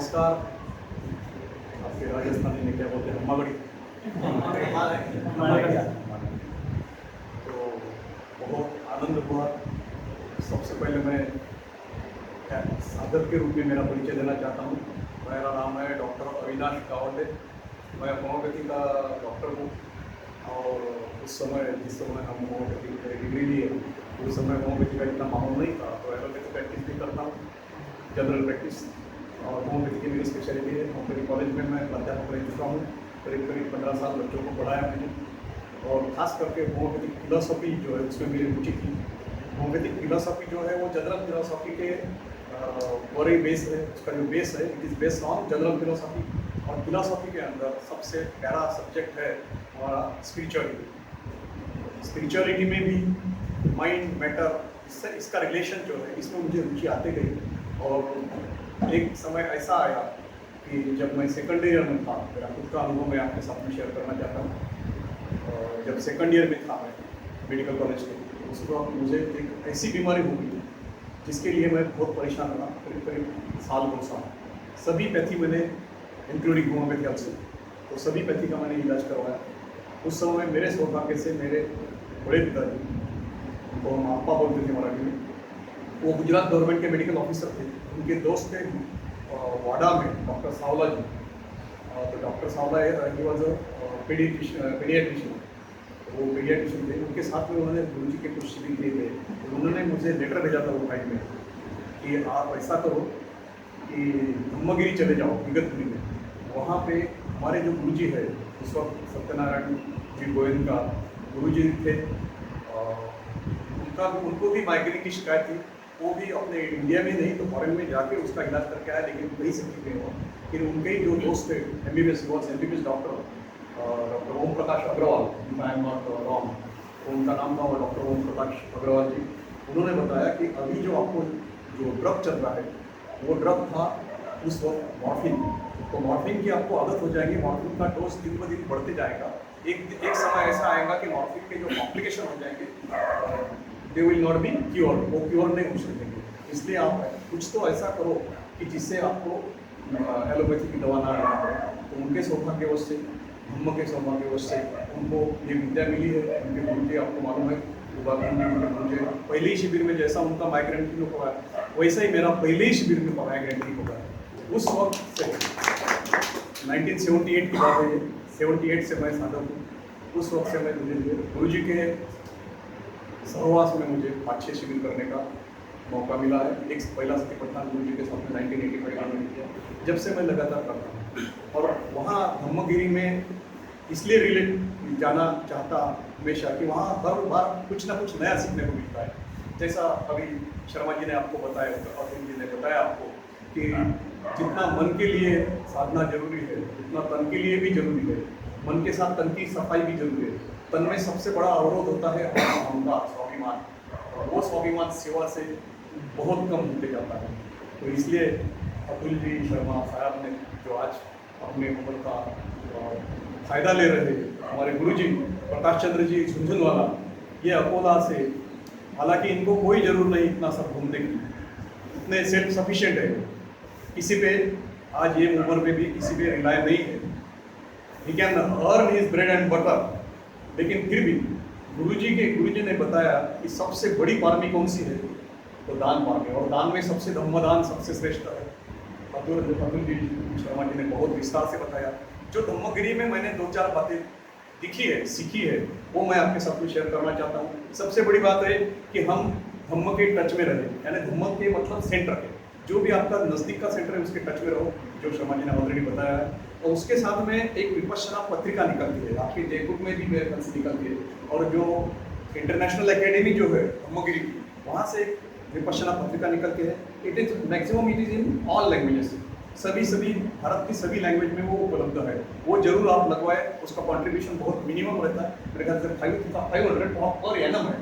नमस्कार। आपके राजस्थानी में क्या बोलते हैं, हम्मागड़ी। तो बहुत आनंद हुआ। सबसे पहले मैं साधक के रूप में मेरा परिचय देना चाहता हूँ। मेरा नाम है डॉक्टर अविनाश गावंडे। मैं होम्योपैथी का डॉक्टर हूँ और उस समय जिस समय हम होम्योपैथी की डिग्री लिए उस समय होम्योपैथी का इतना माहौल नहीं था, तो एलोपैथी प्रैक्टिस भी करता हूँ, जनरल प्रैक्टिस। और होम्योपैथी की मेरी स्पेशलिटी है। होम्योपैथी कॉलेज में मैं प्राध्यापक रह चुका हूँ। करीब 15 साल बच्चों को पढ़ाया मैंने। और ख़ास करके होम्योपैथिक फिलोसॉफी जो है उसमें मेरी रुचि थी। होम्योपैथिक फिलोसॉफी जो है वो जनरल फिलोसॉफी के वही बेस है। उसका जो बेस है it is based on general philosophy. और फिलोसॉफी के अंदर सबसे प्यारा सब्जेक्ट है हमारा स्पिरिचुअलिटी। स्पिरिचुअलिटी में भी माइंड मैटर इसका रिलेशन जो है इसमें मुझे रुचि आते गई। और एक समय ऐसा आया कि जब मैं सेकंड ईयर में था, मेरा खुद का अनुभव मैं आपके साथ में शेयर करना चाहता हूँ। जब सेकंड ईयर में था मैं मेडिकल कॉलेज के, उस वक्त मुझे एक ऐसी बीमारी हो गई जिसके लिए मैं बहुत परेशान रहा, करीब करीब साल 2 साल। सभी पैथी मैंने इंक्लूडिंग होम्योपैथी ऑल्सो, तो सभी पैथी का मैंने इलाज करवाया। उस समय मेरे सौभाग्य से मेरे बड़े पिताजी, तो हम आपा बोलते थे मराठी में, वो गुजरात गवर्नमेंट के मेडिकल ऑफिसर थे। उनके दोस्त थे वाडा में डॉक्टर सावला जी। तो doctor Sawla he was paediatrician. वो पीडियाट्रिशियन थे। उनके साथ में उन्होंने गुरु जी के कुछ शिविर दिए थे। तो उन्होंने मुझे लेटर भेजा था वो टाइम में कि आप ऐसा करो कि धम्मगिरी चले जाओ इगतपुरी में। वहाँ पे हमारे जो गुरु जी है उस वक्त सत्यनारायण जी गोयनका गुरु जी थे। उनको भी माइग्रेन की शिकायत थी। वो भी अपने इंडिया में नहीं तो फॉरेन में जाके उसका इलाज करके आया, लेकिन कहीं से ठीक नहीं हुआ। फिर उनके ही जो दोस्त थे MBBS doctor doctor Om Prakash Agarwal, I am not wrong, उनका नाम था डॉक्टर ओम प्रकाश अग्रवाल जी। उन्होंने बताया कि अभी जो आपको जो ड्रग चल रहा है वो ड्रग था उस वक्त मॉर्फिन। तो मॉर्फिन की आपको आदत हो जाएगी, मॉर्फिन का डोज दिन ब दिन बढ़ते जाएगा। एक समय ऐसा आएगा कि मॉर्फिन के जो कॉम्प्लिकेशन हो जाएंगे they will not be cure, वो क्योर नहीं हो सकेंगे। इसलिए आप कुछ तो ऐसा करो कि जिससे आपको एलोपैथी की दवा ना लेना पड़े। तो उनके सौभाग्यवश से, धम्म के सौभाग्यवश से उनको ये विद्या मिली है। उनके गुरु जी आपको मालूम है मुझे पहले ही शिविर में जैसा उनका माइग्रेन ठीक हो गया वैसा ही मेरा पहले ही शिविर में माइग्रेन ठीक हो गया। उस वक्त से 1978 की बात है, 78 से मैं साधक हूँ। उस वक्त से मैं गुरु जी के सहवास में मुझे 5-6 शिविर करने का मौका मिला है। एक पहला सती पटना गुरु जी के साथ में 1985 में किया, जब से मैं लगातार करता हूँ। और वहाँ धम्मगिरी में इसलिए रिलेट जाना चाहता हमेशा कि वहाँ हर बार कुछ ना कुछ नया सीखने को मिलता है। जैसा अभी शर्मा जी ने आपको बताया, अरविंद जी ने बताया आपको कि जितना मन के लिए साधना जरूरी है उतना तन के लिए भी जरूरी है। मन के साथ तन की सफाई भी जरूरी है। तन में सबसे बड़ा अवरोध होता है अहंकार, स्वाभिमान। और वो स्वाभिमान सेवा से बहुत कम होते जाता है। तो इसलिए अतुल जी शर्मा साहब ने जो आज अपने उम्र का फायदा ले रहे हैं, हमारे गुरुजी प्रकाश चंद्र जी झुंझुनवाला, ये अकोला से, हालांकि इनको कोई ज़रूर नहीं इतना सब घूमने की, इतने सेल्फ सफिशिएंट है। किसी पे आज ये उम्र में भी किसी पे रिलाय नहीं है। He can earn his bread and butter. लेकिन फिर भी गुरुजी ने बताया कि सबसे बड़ी पारमी कौन सी है, तो दान पारमी। और दान में सबसे धम्मदान सबसे श्रेष्ठ है। अतुल जी शर्मा जी ने बहुत विस्तार से बताया। जो धम्मगिरी में मैंने 2-4 बातें दिखी है, सीखी है, वो मैं आपके साथ में शेयर करना चाहता हूँ। सबसे बड़ी बात है कि हम धम्म के टच में रहें, यानी धम्म के मतलब सेंटर के, जो भी आपका नज़दीक का सेंटर है उसके टच में रहो, जो शर्मा जी ने ऑलरेडी बताया है। और उसके साथ में एक विपश्यना पत्रिका निकलती है, आपके जयपुर में भी मेरे ख्याल से निकलती है। और जो इंटरनेशनल एकेडमी जो है धम्मगिरी की, वहाँ से एक विपश्यना पत्रिका निकलती है। It is maximum it is in all languages, सभी भारत की सभी लैंग्वेज में वो उपलब्ध है। वो जरूर आप लगवाए। उसका कॉन्ट्रीब्यूशन बहुत मिनिमम रहता है, मेरे ख्याल से 500 पर एनम है।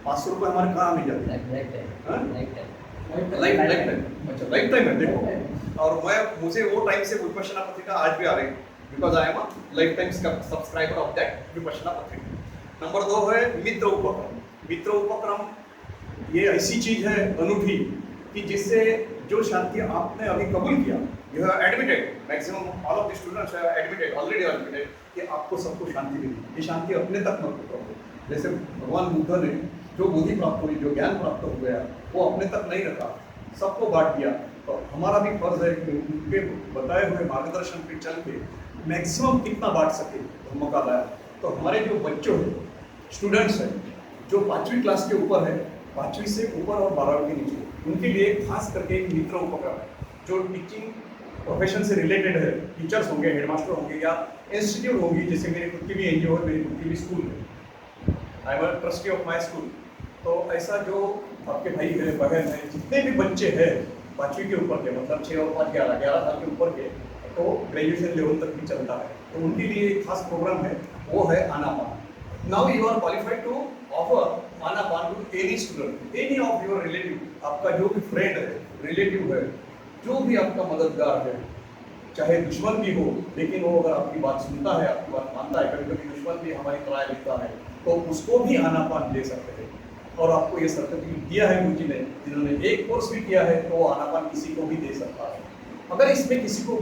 500 रुपये हमारे कहाँ नहीं जाते, लाइफ टाइम है। देखो, और मुझे वो टाइम से विपश्यना पत्रिका आज भी आ रही है, because I am a life time subscriber of that Vipassana पत्रिका। नंबर 2 है मित्र उपक्रम। मित्र उपक्रम ये ऐसी चीज है अनूठी कि जिससे जो शांति आपने अभी कबूल किया, you have admitted, maximum all of the students have admitted, already admitted, कि आपको सबको शांति मिली। ये शांति अपने तक मत रखो। जैसे भगवान बुद्ध ने जो बुद्धि प्राप्त हुई, जो ज्ञान प्राप्त हो गया, वो अपने तक नहीं रखा, सबको बांट दिया। तो हमारा भी फर्ज है कि उनके बताए हुए मार्गदर्शन पे चल के मैक्सिमम कितना बांट सके धर्म का लाया। तो हमारे जो बच्चों हैं, स्टूडेंट्स हैं, जो 5वीं क्लास के ऊपर है, 5वीं से ऊपर और 12वीं के नीचे, उनके लिए खास करके एक मित्र उपक्रम है जो टीचिंग प्रोफेशन से रिलेटेड है। टीचर्स होंगे, हेडमास्टर होंगे या इंस्टीट्यूट होंगी, जैसे मेरी खुद की भी एनजीओ है, मेरी खुद की भी स्कूल है, I am trustee of my school. तो ऐसा जो आपके भाई है, बहन है, जितने भी बच्चे हैं 5वीं के ऊपर के, मतलब 6 और 5 11 साल के ऊपर के, तो ग्रेजुएशन लेवल तक भी चलता है, तो उनके लिए एक खास प्रोग्राम है, वो है Anapana. Now you are qualified to offer Anapana to any student, any of your relative, आपका जो भी फ्रेंड है, रिलेटिव है, जो भी आपका मददगार है, चाहे दुश्मन भी हो, लेकिन वो अगर आपकी बात सुनता है, आपकी बात मानता है, कभी कभी दुश्मन भी हमारी राय लेता है, तो उसको भी आनापान दे सकते हैं। और आपको ये सर्टिफिकेट दिया है गुरुजी ने, जिन्होंने एक कोर्स भी किया है, तो वो आनापान किसी को भी दे सकता है। अगर इसमें किसी को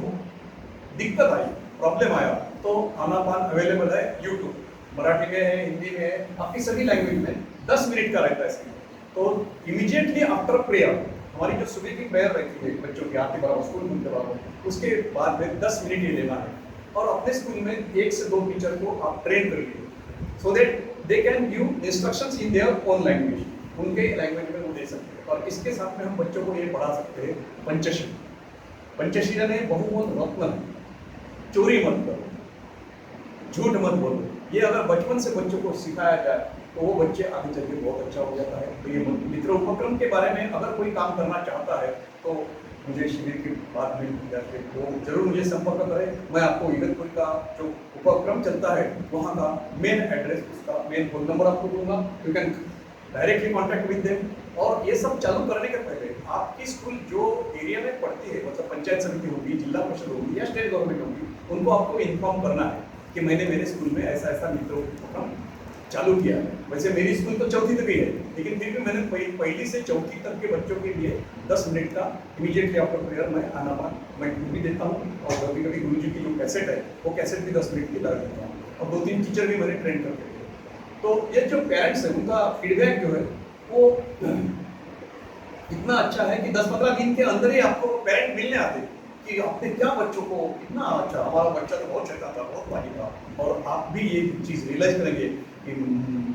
दिक्कत आई, प्रॉब्लम आया, तो आनापान अवेलेबल है यूट्यूब, मराठी में है, हिंदी में है, आपकी सभी लैंग्वेज में 10 मिनट का रहता है इसमें। तो इमीडिएटली आफ्टर प्रेयर, हमारी जो सुबह की प्रेयर रहती है बच्चों की आरती बराबर, स्कूल के बराबर, उसके बाद में 10 मिनट ये लेना है। और अपने स्कूल में 1 से 2 टीचर को आप ट्रेन करिए, so that they can give instructions in their own language, उनके लैंग्वेज में वो दे सकते हैं। और इसके साथ में हम बच्चों को ये पढ़ा सकते हैं पंचशील। पंचशील ने बहुमत रत्न, चोरी मत करो, झूठ मत बोलो, ये अगर बचपन से बच्चों को सिखाया जाए तो वो बच्चे आगे चल के बहुत अच्छा हो जाता है। तो ये मित्र उपक्रम के बारे में अगर कोई काम करना चाहता है तो मुझे शिविर के बाद में तो जरूर मुझे संपर्क करें। मैं आपको इगतपुरी का जो उपक्रम चलता है वहाँ का मेन एड्रेस, उसका मेन फोन नंबर आपको दूंगा, you can directly contact with them. और ये सब चालू करने के पहले आपकी स्कूल जो एरिया में पड़ती है, मतलब पंचायत समिति होगी, जिला परिषद होगी या स्टेट गवर्नमेंट होगी, उनको आपको इन्फॉर्म करना है कि मैंने मेरे स्कूल में ऐसा ऐसा मित्र उपक्रम चालू किया है। वैसे मेरी स्कूल तो 4वीं तक ही है, लेकिन फिर भी मैंने पहली से 4वीं तक के बच्चों के लिए 10 मिनट का इमीडिएटली आफ्टर प्रेयर मैं आनापान मैं भी देता हूँ। और कभी कभी गुरु जी की जो कैसेट है वो कैसेट भी 10 मिनट की लगा देता हूँ। और 2-3 टीचर भी मैंने ट्रेन करके दिए। तो ये जो पेरेंट्स है उनका फीडबैक जो है वो इतना अच्छा है कि 10-15 दिन के अंदर ही आपको पेरेंट मिलने आते कि आपने क्या बच्चों को इतना अच्छा, हमारा बच्चा तो बहुत शैतान था, बहुत बाजी था। और आप भी ये चीज़ रियलाइज करेंगे कि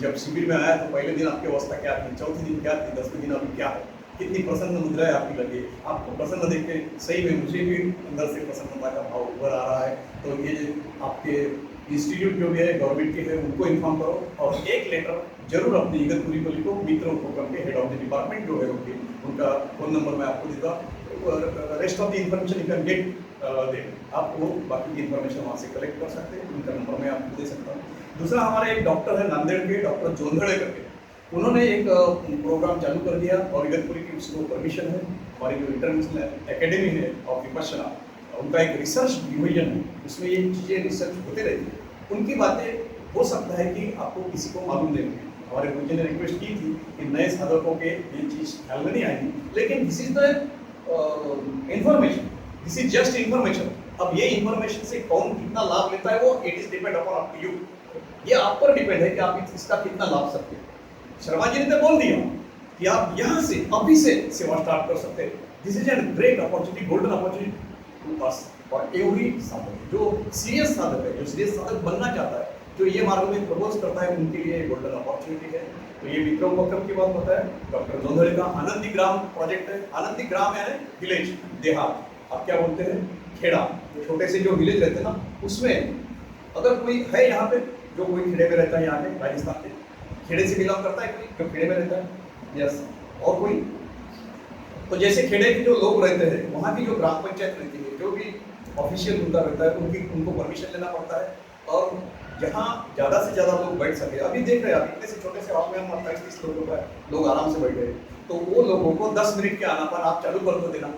जब शिविर में आया तो पहले दिन आपकी अवस्था क्या थी, 4थे दिन क्या थी, 10वें दिन अभी क्या है, कितनी प्रसन्न मुद्राएं आपकी लगी। आपको प्रसन्न देख के सही में मुझे भी अंदर से प्रसन्नता का भाव उभर आ रहा है। तो ये आपके इंस्टीट्यूट जो भी है गवर्नमेंट के है उनको इन्फॉर्म करो और एक लेटर जरूर अपनी इगतपुरी को लिखो। मित्र उपक्रम के हेड ऑफ द डिपार्टमेंट जो है उनका फ़ोन नंबर मैं आपको देता। Rest of the information you can get there, आप वो बाकी की इन्फॉर्मेशन वहाँ से कलेक्ट कर सकते हैं, उनका नंबर मैं आपको दे सकता हूँ। दूसरा हमारे एक डॉक्टर है नांदेड़ के, डॉक्टर जोंधड़े करके, उन्होंने एक प्रोग्राम चालू कर दिया और इगतपुरी की उसको परमिशन है। हमारी जो इंटरनेशनल एकेडमी है ऑफ विपश्यना, उनका एक रिसर्च डिवीजन है, उसमें ये चीज़ें रिसर्च होते रहती है। उनकी बातें हो सकता है कि आपको किसी को मालूम नहीं होगी। हमारे गुरुजी ने रिक्वेस्ट की थी कि नए साधकों के ये चीज़ ख्याल में नहीं आएगी, लेकिन this is the information, this is just information. अब ये इंफॉर्मेशन से कौन कितना लाभ लेता है वो it is depend upon up to you, ये आप पर डिपेंड है कि आप इसका कितना लाभ सकते हैं। शर्मा जी ने तो बोल दिया कि आप यहाँ से अभी से सेवा स्टार्ट कर सकते हैं। This is an great opportunity, golden opportunity to us for every साधक, जो सीरियस साधक है, जो सीरियस साधक बनना चाहता है, जो ये मार्ग में प्रपोज करता है, उनके लिए गोल्डन अपॉर्चुनिटी है। तो ये मित्र उपक्रम की बात बताया डॉक्टर जोंधड़े का आनंदी ग्राम प्रोजेक्ट है। आनंदी ग्राम यानी विलेज, देहात, आप क्या बोलते हैं, खेड़ा, छोटे से जो विलेज रहते हैं ना, उसमें अगर कोई है यहाँ पे जो कोई खेड़े में रहता है, यहाँ पे राजस्थान के खेड़े से बिलोंग करता है कोई जो खेड़े में रहता है, यस, और कोई, तो जैसे खेड़े के जो लोग रहते हैं वहाँ की जो ग्राम पंचायत रहती है, जो भी ऑफिशियल उनका रहता है, उनको परमिशन लेना पड़ता है। और जहाँ ज़्यादा से ज़्यादा लोग बैठ सके, अभी देख रहे हैं आप इतने से छोटे से हॉल में हम 28-30 लोगों का लोग आराम से बैठ गए, तो वो लोगों को 10 मिनट के आनापान आप चालू कर दो देना,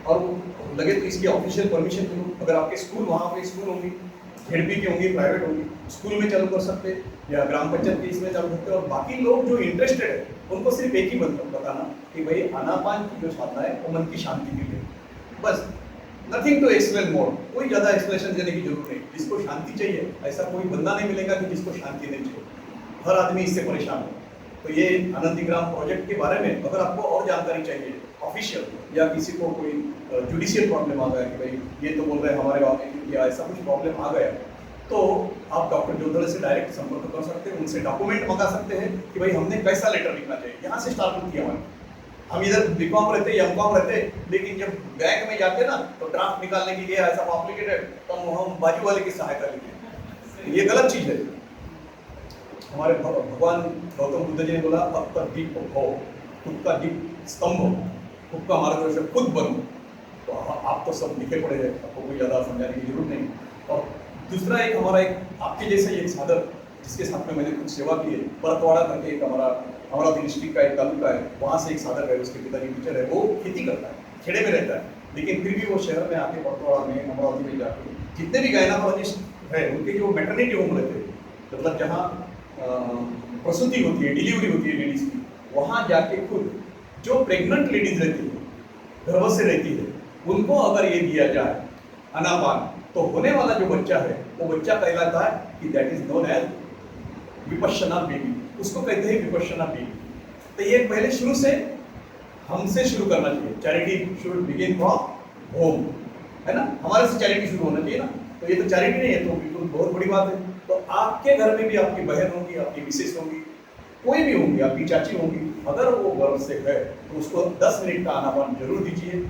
और लगे तो इसकी ऑफिशियल परमिशन लो। अगर आपके स्कूल वहाँ पे स्कूल होंगी झेडपी की होंगी, प्राइवेट होंगी, स्कूल में चालू कर सकते हैं या ग्राम पंचायत के इसमें चालू करते हैं। और बाकी लोग जो इंटरेस्टेड है उनको सिर्फ एक ही बताना कि भाई आनापान की जो साधना है वो मन की शांति के लिए, बस, नथिंग टू एक्सप्लेन मोर। कोई ज़्यादा एक्सप्लेनेशन देने की जरूरत नहीं। जिसको शांति चाहिए ऐसा कोई बंदा नहीं मिलेगा कि जिसको शांति नहीं चाहिए, हर आदमी इससे परेशान है। तो ये आनंदीग्राम प्रोजेक्ट के बारे में अगर आपको और जानकारी चाहिए ऑफिशियल, या किसी को कोई जुडिशियल प्रॉब्लम आ गया कि भाई ये तो बोल रहे हैं हमारे वहाँ में या ऐसा कुछ प्रॉब्लम आ गया, तो आप डॉक्टर जोधड़े से डायरेक्ट संपर्क कर सकते हैं, उनसे डॉक्यूमेंट मंगा सकते हैं कि भाई हमने कैसा लेटर लिखना चाहिए। यहाँ से स्टार्ट होती है हमारी। हम इधर बीकॉम रहते या एमकॉम रहते, लेकिन जब बैंक में जाते ना तो ड्राफ्ट निकालने के लिए ऐसा कॉम्प्लिकेटेड, तो हम बाजू वाले की सहायता लेते। ये गलत चीज़ है। हमारे भगवान गौतम बुद्ध जी ने बोला अब तक दीप हो, खुद का दीप स्तंभ हो, खुद का मार्गदर्शक खुद बनो। तो आप तो सब लिखे पड़े हैं, आपको कोई ज़्यादा समझाने की जरूरत नहीं। और दूसरा एक हमारा एक आपके जैसे एक साधक जिसके साथ में मैंने कुछ सेवा की है, परतवाड़ा करके एक हमारा अमरावती डिस्ट्रिक्ट का एक तालुका है, वहाँ से एक साधक है, उसके पिताजी टीचर है, वो खेती करता है, खेड़े में रहता है, लेकिन फिर भी वो शहर में आके परतवाड़ा में अमरावती में जाके जितने भी गायनाकोलॉजिस्ट है उनके जो मैटरनिटी होम रहते हैं, मतलब जहाँ प्रसूति होती है, डिलीवरी होती है लेडीज की, वहाँ जाके खुद जो प्रेग्नेंट लेडीज रहती है, गर्भ से रहती है, उनको अगर ये दिया जाए अनापान, तो होने वाला जो बच्चा है वो बच्चा कहलाता है कि that is known as Vipassana baby. उसको कहते हैं विपश्यना बेबी। तो ये पहले शुरू से हमसे शुरू करना चाहिए। Charity should begin from home, है ना, हमारे से चैरिटी शुरू होना चाहिए ना। तो ये तो चैरिटी नहीं है, तो बिल्कुल बहुत बड़ी बात है। तो आपके घर में भी आपकी बहन होगी, आपकी मिसेस होगी, कोई भी होंगी, आपकी चाची होंगी, अगर वो गर्भ से है तो उसको 10 मिनट का आनापान जरूर दीजिए।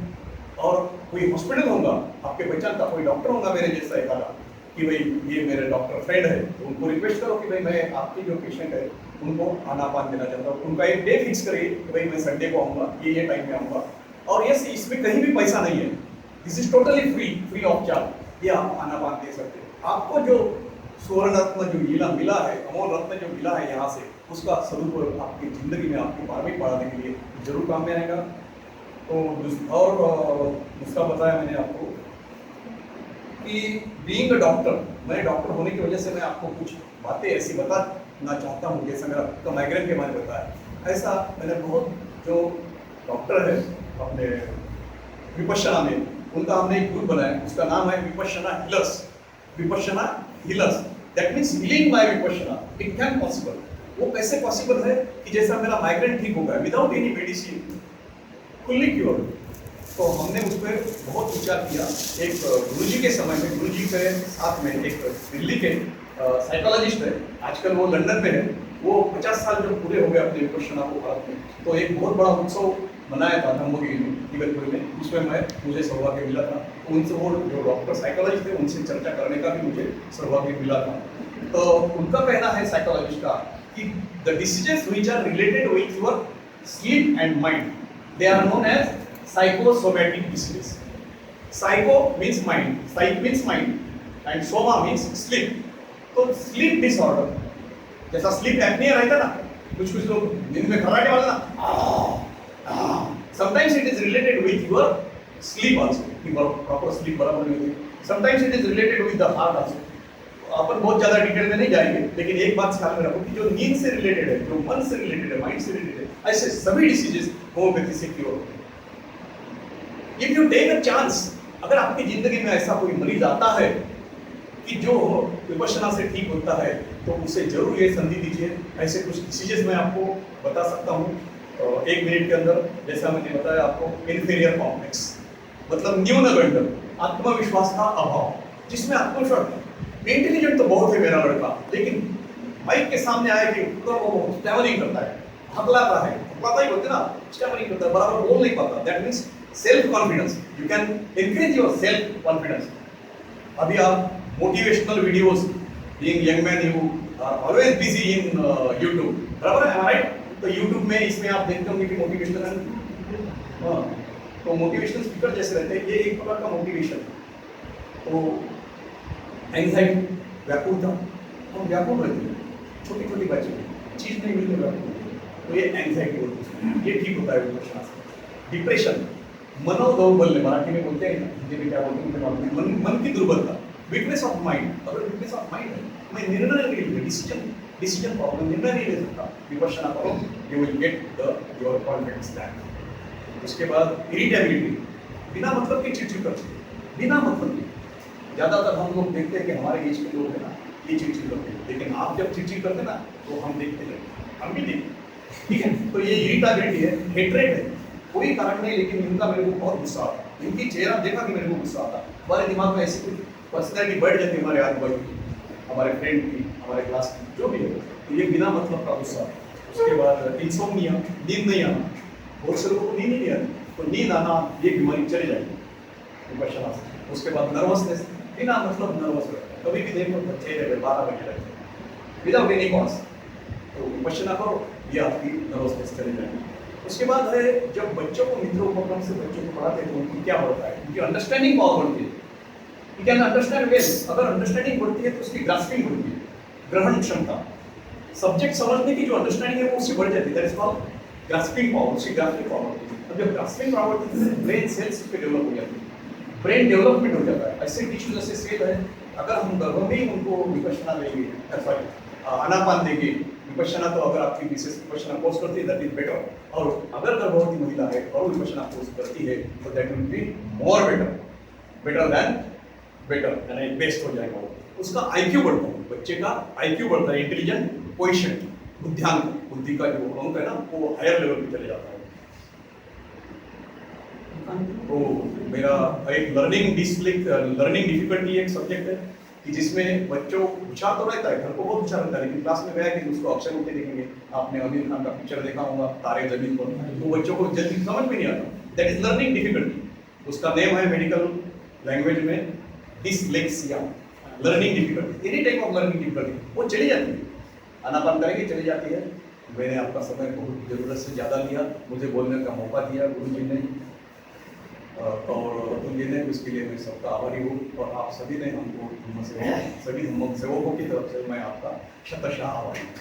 और कोई हॉस्पिटल होगा, आपके पहचान का कोई डॉक्टर होगा मेरे जैसा एक आधा कि भाई ये मेरे डॉक्टर फ्रेंड है, तो उनको रिक्वेस्ट करो कि भाई मैं आपके जो पेशेंट है उनको आनापान देना चाहता हूँ। उनका एक डे फिक्स करिए कि भाई मैं संडे को आऊँगा, ये टाइम में आऊँगा। और ये इसमें कहीं भी पैसा नहीं है, this is totally free of charge. ये आप आनापान दे सकते हैं। आपको जो स्वर्ण रत्न जो मिला है, अमोल रत्न जो मिला है यहाँ से, उसका सदुपयोग आपकी जिंदगी में आपकी मार्मिक बढ़ाने के लिए जरूर काम में आएगा। तो और दूसरा बताया मैंने आपको कि बीइंग अ डॉक्टर, मैं डॉक्टर होने की वजह से मैं आपको कुछ बातें ऐसी बताना चाहता हूँ जैसे मेरा खुद का माइग्रेन के बारे में बताया। ऐसा मैंने बहुत जो डॉक्टर है अपने विपश्यना में, उनका हमने एक ग्रुप बनाया, उसका नाम है Vipassana healers. Vipassana healers, that means healing by Vipassana. It can possible. वो कैसे पॉसिबल है कि जैसा मेरा माइग्रेन ठीक हो गया without any medicine, fully cure. तो हमने उस पर बहुत विचार किया। एक गुरुजी के समय में, गुरुजी के साथ में एक दिल्ली के साइकोलॉजिस्ट है, आजकल वो लंदन में है, वो 50 साल जो पूरे हो गए अपने विपश्यना को भारत में, तो एक बहुत बड़ा उत्सव मनाया था धम्मगिरी में, इगतपुरी में, उसमें मुझे सौभाग्य मिला था। तो उनसे वो जो डॉक्टर साइकोलॉजिस्ट थे उनसे चर्चा करने का भी मुझे सौभाग्य मिला था। तो उनका कहना है साइकोलॉजिस्ट का कि the diseases which are related with your sleep and mind, they are known as psychosomatic diseases. Psycho means mind, psych means mind and soma means sleep. तो sleep disorder, जैसा sleep apnea रहता ना, कुछ लोग नींद में खर्राटे वाले ना, sometimes it is related with your sleep also, कि proper sleep बराबर नहीं होती। Sometimes it is related with the heart also. अपन बहुत ज़्यादा डिटेल में नहीं जाएंगे, लेकिन एक बात ख्याल में रखो कि जो नींद से रिलेटेड है, जो मन से रिलेटेड है, माइंड से रिलेटेड है, ऐसे सभी डिसीजेस होम्योपैथी से क्योर होते हैं। If you take a chance, अगर आपकी जिंदगी में ऐसा कोई मरीज आता है कि जो विपश्यना से ठीक होता है, तो उसे जरूर ये संधि दीजिए। ऐसे कुछ डिसीजेस मैं आपको बता सकता हूँ 1 मिनट के अंदर। जैसा मैंने बताया आपको, इन्फीरियर कॉम्प्लेक्स मतलब न्यूनगंड, आत्मविश्वास का अभाव, जिसमें आत्मविश्वास, इंटेलिजेंट तो बहुत है मेरा लड़का, लेकिन माइक के सामने आया कि तो वो स्टैमरिंग करता है, हकलाता है, हकलाता ही बोलते ना, स्टैमरिंग करता है, बराबर बोल नहीं पाता। That means self confidence, you can increase your self confidence. अभी आप motivational videos, being young man you are always busy in YouTube, बराबर है, राइट? तो यूट्यूब में इसमें आप देखते होंगे कि मोटिवेशनल, तो मोटिवेशनल स्पीकर जैसे रहते हैं, ये एक प्रकार का मोटिवेशन। तो एंग्जाइटी, व्याकुलता, हम व्याकुल रहते हैं, छोटी छोटी बच्चे चीज नहीं मिलती व्याकुल, तो ये एंग्जाइटी होती है, ये ठीक होता है विपश्यना से। डिप्रेशन, मनोदौर्बल्य, मराठी में बोलते हैं, हिंदी में क्या बोलते हैं, मन की दुर्बलता, वीकनेस ऑफ माइंड, अगर वीकनेस ऑफ माइंड है, मैं निर्णय नहीं ले, डिसीजन प्रॉब्लम निर्णय नहीं ले सकता, विपश्यना करो, you will get the your confidence back. उसके बाद इरिटेबिलिटी, बिना मतलब के चिड़चिड़ करते हैं, बिना मतलब के। ज़्यादातर हम लोग देखते हैं कि हमारे एज के लोग हैं ना, ये चिड़चिड़ करते हैं, लेकिन आप जब चिड़चिड़ करते हैं ना तो हम देखते हैं, हम भी देखते हैं, ठीक है। तो ये इरिटेबिलिटी है, हेट्रेड है, कोई कारण नहीं, लेकिन इनका मेरे को बहुत गुस्सा आता, इनकी चेहरा देखा कि मेरे को गुस्सा आता। हमारे दिमाग में ऐसी कुछ पर्सनैलिटी बढ़ जाती है, हमारे आजू बाजू की, हमारे फ्रेंड की, हमारे क्लास की, जो भी है, तो ये बिना मतलब का गुस्सा। उसके बाद इंसोम्निया, नींद नहीं आना, बहुत से लोगों को नींद ही नहीं आती, तो नींद आना ये बीमारी चली जाएगी विपश्यना से। उसके बाद नर्वसनेस, बिना मतलब नर्वस रहता है, कभी भी देखो 6-12 बजे रहते हैं विदाउट एनी कॉज, तो विपश्यना करो, ये आपकी नर्वसनेस चली जाएगी। उसके बाद है, जब बच्चों को मित्र उपक्रम से बच्चों को पढ़ाते हैं तो उनको क्या होता है, उनकी अंडरस्टैंडिंग पावर बढ़ती है, you can understand well। अगर अंडरस्टैंडिंग बढ़ती है तो उसकी ग्रास्पिंग बढ़ती है, ग्रहण क्षमता, सब्जेक्ट समझने की जो अंडरस्टैंडिंग है वो उससे बढ़ जाती है, that is called grasping power, उसकी ग्रास्पिंग पावर। अब जब ग्रास्पिंग पावर बढ़ती है तो ब्रेन सेल्स पे डेवलप हो जाती है, ब्रेन डेवलपमेंट हो जाता है। ऐसे टिश्यू जैसे सेल है, अगर हम गर्भ में ही उनको विपश्यना देंगे, सॉरी आनापान देंगे विपश्यना, तो अगर आपकी विशेष विपश्यना कोर्स करती है दैट इज बेटर, और अगर गर्भवती महिला है और विपश्यना कोर्स करती है तो that will be more better than better, यानी बेस्ट हो जाएगा वो। उसका आईक्यू बढ़ता है, बच्चे का आईक्यू बढ़ता है, इंटेलिजेंट कोएफिशिएंट, बुद्धिआंक, बुद्धि का जो अंक है ना वो हायर लेवल पे चले जाता है। तो मेरा एक लर्निंग डिफिकल्टी एक सब्जेक्ट है कि जिसमें बच्चों होशियार तो रहता है, घर को बहुत होशियार रहता है, लेकिन क्लास में गया कि उसको अक्षर उठे देखेंगे, आपने आमिर खान का पिक्चर देखा होगा तारे जमीन पर, तो बच्चों को जल्दी समझ में नहीं आता, दैट इज लर्निंग डिफिकल्टी। उसका नेम है मेडिकल लैंग्वेज में dyslexia, learning difficulty, any type of learning difficulty, वो चली जाती है, आनापान करेंगे चली जाती है। मैंने आपका समय बहुत ज़रूरत से ज़्यादा लिया, मुझे बोलने का मौका दिया गुरु जी ने और तुम जी ने, उसके लिए मैं सबका आभारी हूँ, और आप सभी ने हमको सभी हम सेवकों की तरफ से मैं आपका शतशः आभारी हूँ।